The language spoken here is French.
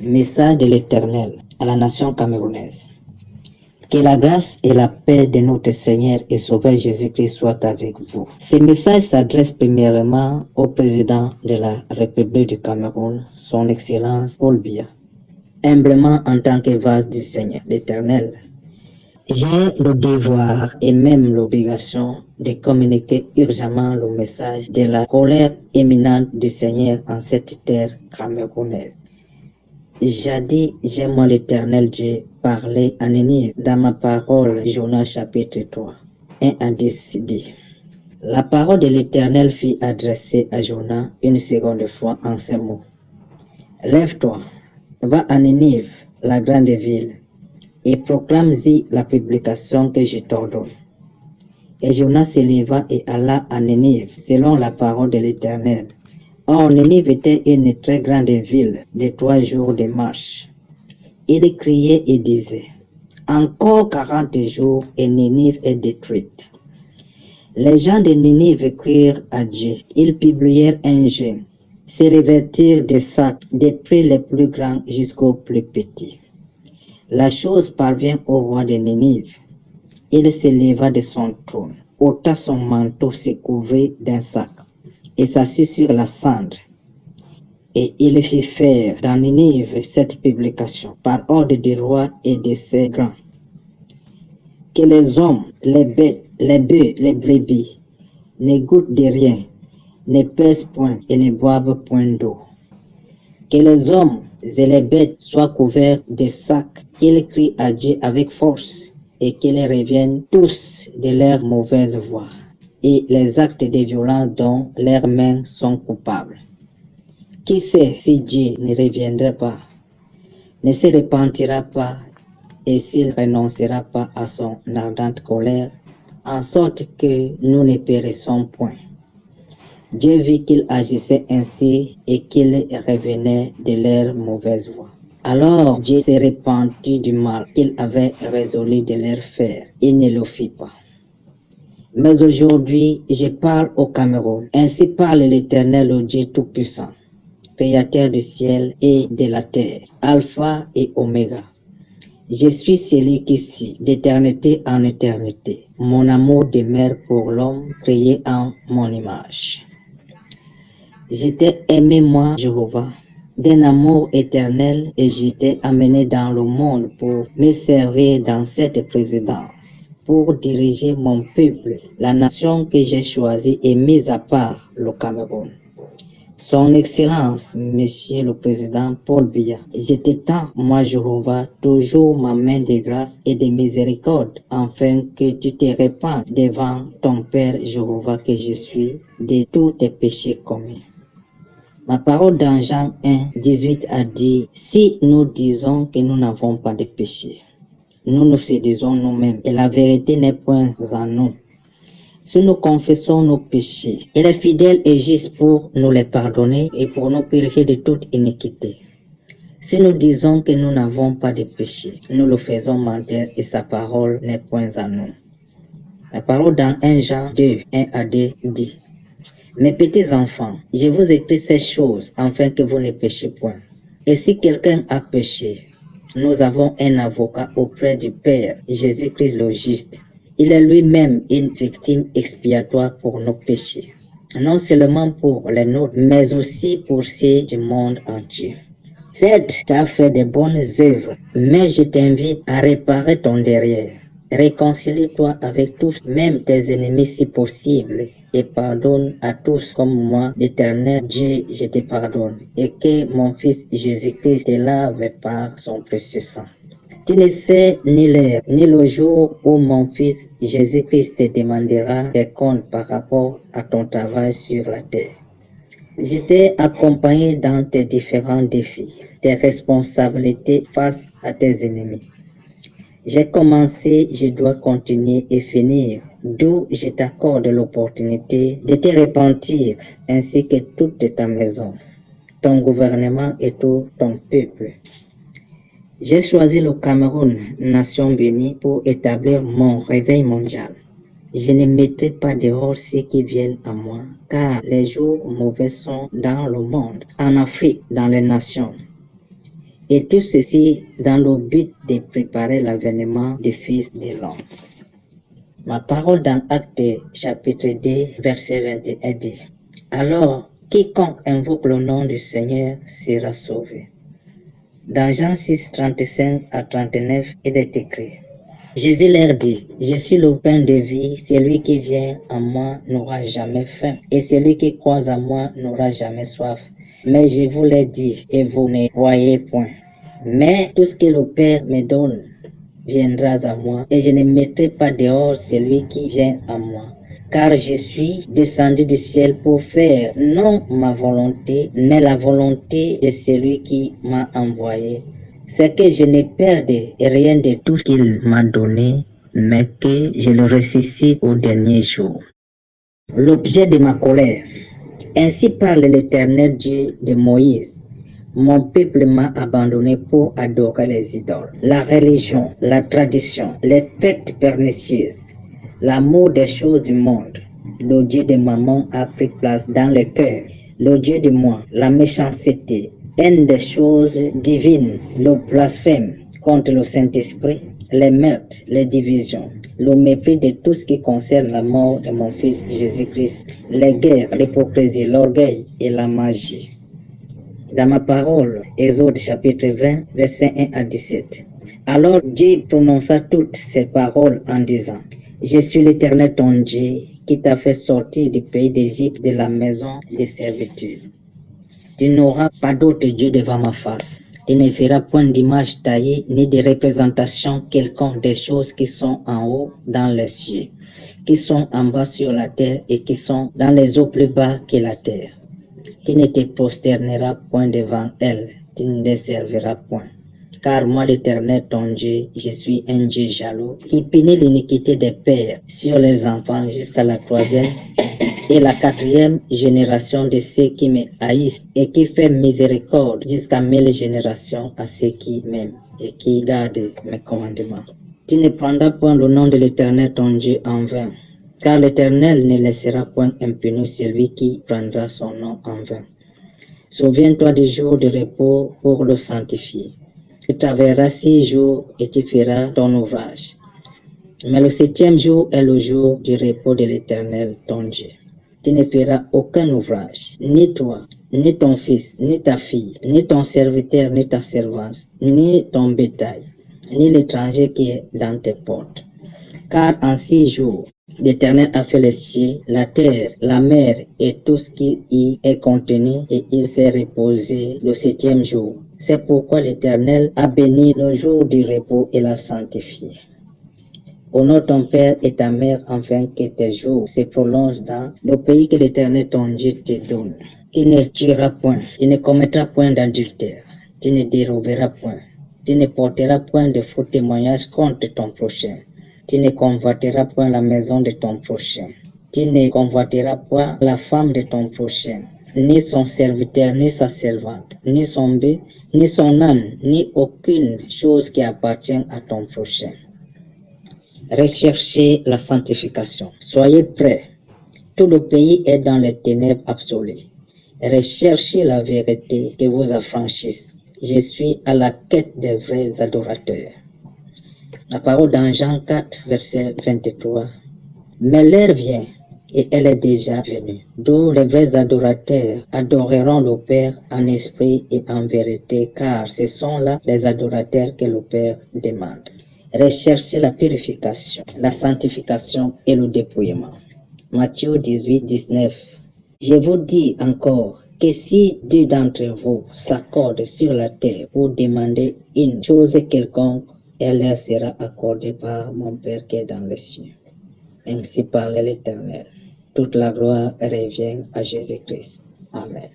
Message de l'Éternel à la nation camerounaise. Que la grâce et la paix de notre Seigneur et Sauveur Jésus-Christ soient avec vous. Ce message s'adresse premièrement au président de la République du Cameroun, son Excellence Paul Biya. Humblement en tant que vase du Seigneur, l'Éternel, j'ai le devoir et même l'obligation de communiquer urgemment le message de la colère imminente du Seigneur en cette terre camerounaise. Jadis, j'ai moi l'Éternel Dieu parlé à Nénive dans ma parole, Jonas chapitre 3, 1 à 10 dit. La parole de l'Éternel fut adressée à Jonas une seconde fois en ces mots. Lève-toi, va à Nénive, la grande ville, et proclame-y la publication que je t'ordonne. Et Jonas se leva et alla à Nénive, selon la parole de l'Éternel. Or, Nénive était une très grande ville de 3 jours de marche. Il criait et disait, encore 40 jours et Nénive est détruite. Les gens de Nénive crurent à Dieu. Ils publièrent un jeûne, se revêtirent de sacs, depuis les plus grands jusqu'aux plus petits. La chose parvint au roi de Nénive. Il se leva de son trône, ôta son manteau, se couvrit d'un sac, et s'assit sur la cendre. Et il fit faire dans Nénive cette publication, par ordre du roi et de ses grands, que les hommes, les bêtes, les bœufs, les brebis, ne goûtent de rien, ne pèsent point et ne boivent point d'eau. Que les hommes et les bêtes soient couverts de sacs, qu'ils crient à Dieu avec force, et qu'ils reviennent tous de leurs mauvaises voies, et les actes de violence dont leurs mains sont coupables. Qui sait si Dieu ne reviendra pas, ne se repentira pas, et s'il renoncera pas à son ardente colère, en sorte que nous ne périssons point. Dieu vit qu'ils agissaient ainsi et qu'ils revenaient de leur mauvaise voie. Alors Dieu se repentit du mal qu'il avait résolu de leur faire. Il ne le fit pas. Mais aujourd'hui, je parle au Cameroun. Ainsi parle l'Éternel, le Dieu Tout-Puissant, Créateur du ciel et de la terre, Alpha et Oméga. Je suis celui qui suis, d'éternité en éternité. Mon amour demeure pour l'homme créé en mon image. J'étais aimé, moi, Jéhovah, d'un amour éternel, et j'étais amené dans le monde pour me servir dans cette présidence, pour diriger mon peuple, la nation que j'ai choisie et mise à part, le Cameroun. Son Excellence, Monsieur le Président Paul Biya, je t'étends, moi Jéhovah, toujours ma main de grâce et de miséricorde, afin que tu te répandes devant ton Père Jéhovah que je suis, de tous tes péchés commis. Ma parole dans Jean 1, 18 a dit, si nous disons que nous n'avons pas de péché, nous nous séduisons nous-mêmes et la vérité n'est point en nous. Si nous confessons nos péchés, il est fidèle et juste pour nous les pardonner et pour nous purifier de toute iniquité. Si nous disons que nous n'avons pas de péché, nous le faisons mentir et sa parole n'est point en nous. La parole dans 1 Jean 2, 1 à 2 dit, mes petits enfants, je vous écris ces choses afin que vous ne péchiez point. Et si quelqu'un a péché, nous avons un avocat auprès du Père, Jésus-Christ le juste. Il est lui-même une victime expiatoire pour nos péchés, non seulement pour les nôtres, mais aussi pour ceux du monde entier. Certes, tu as fait de bonnes œuvres, mais je t'invite à réparer ton derrière. Réconcilie-toi avec tous, même tes ennemis si possible, et pardonne à tous comme moi, l'Éternel Dieu, je te pardonne, et que mon Fils Jésus-Christ te lave par son précieux sang. Tu ne sais ni l'heure, ni le jour où mon Fils Jésus-Christ te demandera des comptes par rapport à ton travail sur la terre. Je t'ai accompagné dans tes différents défis, tes responsabilités face à tes ennemis. J'ai commencé, je dois continuer et finir, d'où je t'accorde l'opportunité de te repentir, ainsi que toute ta maison, ton gouvernement et tout ton peuple. J'ai choisi le Cameroun, nation bénie, pour établir mon réveil mondial. Je ne mettrai pas dehors ceux qui viennent à moi, car les jours mauvais sont dans le monde, en Afrique, dans les nations. Et tout ceci dans le but de préparer l'avènement du Fils de l'homme. Ma parole dans Actes chapitre 2, verset 21 dit: Alors, quiconque invoque le nom du Seigneur sera sauvé. Dans Jean 6, 35 à 39, il est écrit: Jésus leur dit: Je suis le pain de vie, celui qui vient à moi n'aura jamais faim, et celui qui croit à moi n'aura jamais soif. Mais je vous l'ai dit, et vous ne croyez point. Mais tout ce que le Père me donne viendra à moi, et je ne mettrai pas dehors celui qui vient à moi. Car je suis descendu du ciel pour faire non ma volonté, mais la volonté de celui qui m'a envoyé. C'est que je ne perde rien de tout ce qu'il m'a donné, mais que je le ressuscite au dernier jour. L'objet de ma colère. Ainsi parle l'Éternel Dieu de Moïse. Mon peuple m'a abandonné pour adorer les idoles, la religion, la tradition, les fêtes pernicieuses, l'amour des choses du monde. Le Dieu de maman a pris place dans le cœur. Le Dieu de moi, la méchanceté, haine des choses divines, le blasphème contre le Saint-Esprit, les meurtres, les divisions, le mépris de tout ce qui concerne la mort de mon Fils Jésus-Christ, les guerres, l'hypocrisie, l'orgueil et la magie. Dans ma parole, Exode chapitre 20, versets 1 à 17. Alors Dieu prononça toutes ces paroles en disant: Je suis l'Éternel ton Dieu qui t'a fait sortir du pays d'Égypte, de la maison de servitude. Tu n'auras pas d'autre Dieu devant ma face. Tu ne feras point d'image taillée ni de représentation quelconque des choses qui sont en haut dans les cieux, qui sont en bas sur la terre et qui sont dans les eaux plus bas que la terre. Tu ne te prosterneras point devant elles, tu ne les serviras point. Car moi, l'Éternel, ton Dieu, je suis un Dieu jaloux, qui punit l'iniquité des pères sur les enfants jusqu'à la 3e et la 4e génération de ceux qui me haïssent, et qui fait miséricorde jusqu'à 1000 générations à ceux qui m'aiment et qui gardent mes commandements. Tu ne prendras point le nom de l'Éternel, ton Dieu, en vain. Car l'Éternel ne laissera point impuni celui qui prendra son nom en vain. Souviens-toi du jour de repos pour le sanctifier. Tu travailleras 6 jours et tu feras ton ouvrage. Mais le 7e jour est le jour du repos de l'Éternel, ton Dieu. Tu ne feras aucun ouvrage, ni toi, ni ton fils, ni ta fille, ni ton serviteur, ni ta servante, ni ton bétail, ni l'étranger qui est dans tes portes. Car en 6 jours, l'Éternel a fait les cieux, la terre, la mer et tout ce qui y est contenu, et il s'est reposé le 7e jour. C'est pourquoi l'Éternel a béni le jour du repos et l'a sanctifié. Honore ton père et ta mère afin que tes jours se prolongent dans le pays que l'Éternel ton Dieu te donne. Tu ne tueras point, tu ne commettras point d'adultère, tu ne déroberas point, tu ne porteras point de faux témoignages contre ton prochain. Tu ne convoiteras point la maison de ton prochain. Tu ne convoiteras point la femme de ton prochain, ni son serviteur, ni sa servante, ni son bœuf, ni son âne, ni aucune chose qui appartient à ton prochain. Recherchez la sanctification. Soyez prêts. Tout le pays est dans les ténèbres absolues. Recherchez la vérité qui vous affranchisse. Je suis à la quête des vrais adorateurs. La parole dans Jean 4, verset 23. Mais l'heure vient, et elle est déjà venue, d'où les vrais adorateurs adoreront le Père en esprit et en vérité, car ce sont là les adorateurs que le Père demande. Recherchez la purification, la sanctification et le dépouillement. Matthieu 18, 19. Je vous dis encore que si deux d'entre vous s'accordent sur la terre pour demander une chose quelconque, elle leur sera accordée par mon Père qui est dans les cieux. Ainsi parle l'Éternel. Toute la gloire revient à Jésus-Christ. Amen.